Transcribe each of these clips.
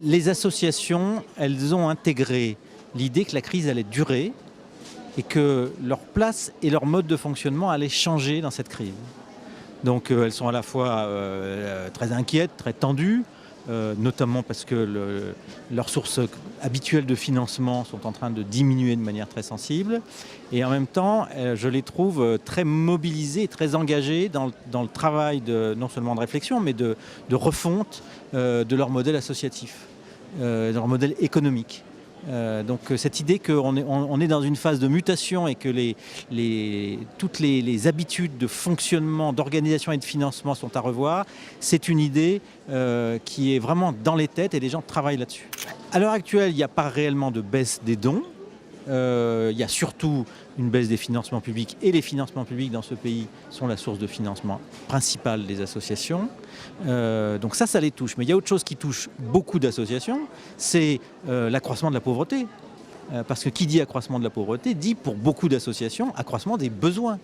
Les associations, elles ont intégré l'idée que la crise allait durer et que leur place et leur mode de fonctionnement allaient changer dans cette crise. Donc elles sont à la fois très inquiètes, très tendues, notamment parce que leurs sources habituelles de financement sont en train de diminuer de manière très sensible. Et en même temps, je les trouve très mobilisées et très engagées dans le travail non seulement de réflexion, mais de refonte de leur modèle associatif, de leur modèle économique. Donc cette idée qu'on est dans une phase de mutation et que toutes les habitudes de fonctionnement, d'organisation et de financement sont à revoir, c'est une idée qui est vraiment dans les têtes et les gens travaillent là-dessus. À l'heure actuelle, il n'y a pas réellement de baisse des dons. Il y a surtout une baisse des financements publics et les financements publics dans ce pays sont la source de financement principale des associations. Donc ça les touche. Mais il y a autre chose qui touche beaucoup d'associations, c'est l'accroissement de la pauvreté. Parce que qui dit accroissement de la pauvreté dit pour beaucoup d'associations accroissement des besoins.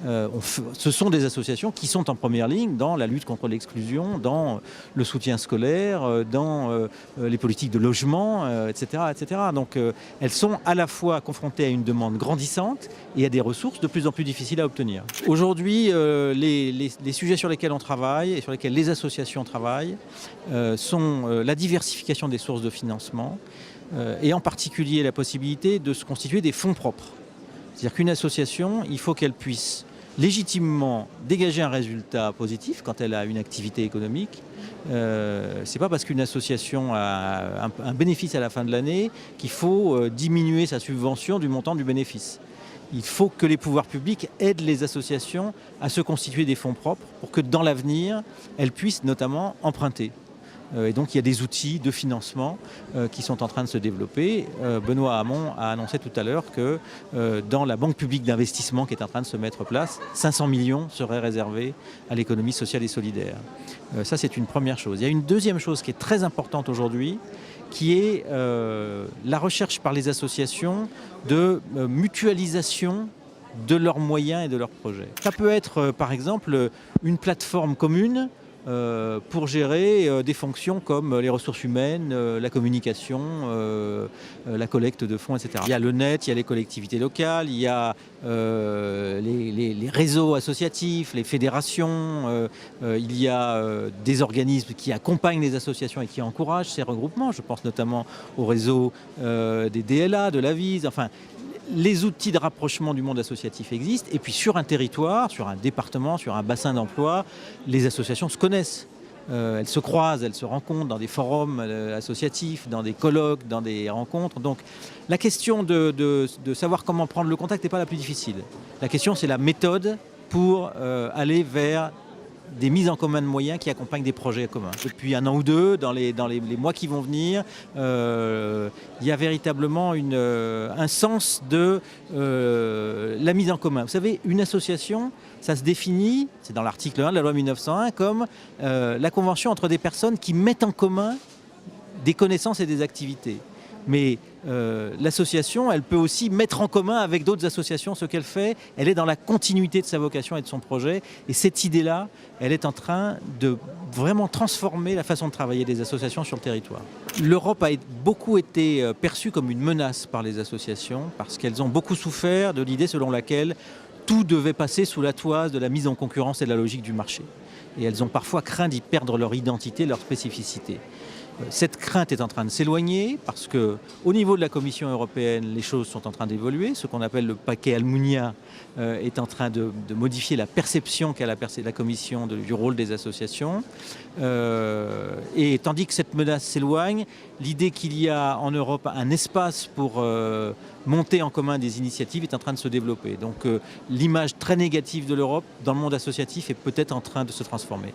Ce sont des associations qui sont en première ligne dans la lutte contre l'exclusion, dans le soutien scolaire, dans les politiques de logement, etc., etc. Donc elles sont à la fois confrontées à une demande grandissante et à des ressources de plus en plus difficiles à obtenir. Aujourd'hui, les sujets sur lesquels on travaille et sur lesquels les associations travaillent sont la diversification des sources de financement et en particulier la possibilité de se constituer des fonds propres. C'est-à-dire qu'une association, il faut qu'elle puisse légitimement dégager un résultat positif quand elle a une activité économique. C'est pas parce qu'une association a un bénéfice à la fin de l'année qu'il faut diminuer sa subvention du montant du bénéfice. Il faut que les pouvoirs publics aident les associations à se constituer des fonds propres pour que dans l'avenir, elles puissent notamment emprunter. Et donc il y a des outils de financement qui sont en train de se développer. Benoît Hamon a annoncé tout à l'heure que dans la banque publique d'investissement qui est en train de se mettre en place, 500 millions seraient réservés à l'économie sociale et solidaire. Ça c'est une première chose. Il y a une deuxième chose qui est très importante aujourd'hui, qui est la recherche par les associations de mutualisation de leurs moyens et de leurs projets. Ça peut être par exemple une plateforme commune pour gérer des fonctions comme les ressources humaines, la communication, la collecte de fonds, etc. Il y a le net, il y a les collectivités locales, il y a les réseaux associatifs, les fédérations, il y a des organismes qui accompagnent les associations et qui encouragent ces regroupements. Je pense notamment au réseau des DLA, de l'AVIS, enfin, les outils de rapprochement du monde associatif existent et puis sur un territoire, sur un département, sur un bassin d'emploi, les associations se connaissent. Elles se croisent, elles se rencontrent dans des forums associatifs, dans des colloques, dans des rencontres. Donc la question de savoir comment prendre le contact n'est pas la plus difficile. La question c'est la méthode pour aller vers des mises en commun de moyens qui accompagnent des projets communs. Depuis un an ou deux, dans les mois qui vont venir, il y a véritablement un sens de la mise en commun. Vous savez, une association, ça se définit, c'est dans l'article 1 de la loi 1901, comme la convention entre des personnes qui mettent en commun des connaissances et des activités. Mais l'association, elle peut aussi mettre en commun avec d'autres associations ce qu'elle fait. Elle est dans la continuité de sa vocation et de son projet. Et cette idée-là, elle est en train de vraiment transformer la façon de travailler des associations sur le territoire. L'Europe a beaucoup été perçue comme une menace par les associations parce qu'elles ont beaucoup souffert de l'idée selon laquelle tout devait passer sous la toise de la mise en concurrence et de la logique du marché. Et elles ont parfois craint d'y perdre leur identité, leur spécificité. Cette crainte est en train de s'éloigner parce qu'au niveau de la Commission européenne, les choses sont en train d'évoluer. Ce qu'on appelle le paquet Almunia est en train de modifier la perception qu'a la Commission du rôle des associations. Et tandis que cette menace s'éloigne, l'idée qu'il y a en Europe un espace pour monter en commun des initiatives est en train de se développer. Donc l'image très négative de l'Europe dans le monde associatif est peut-être en train de se transformer.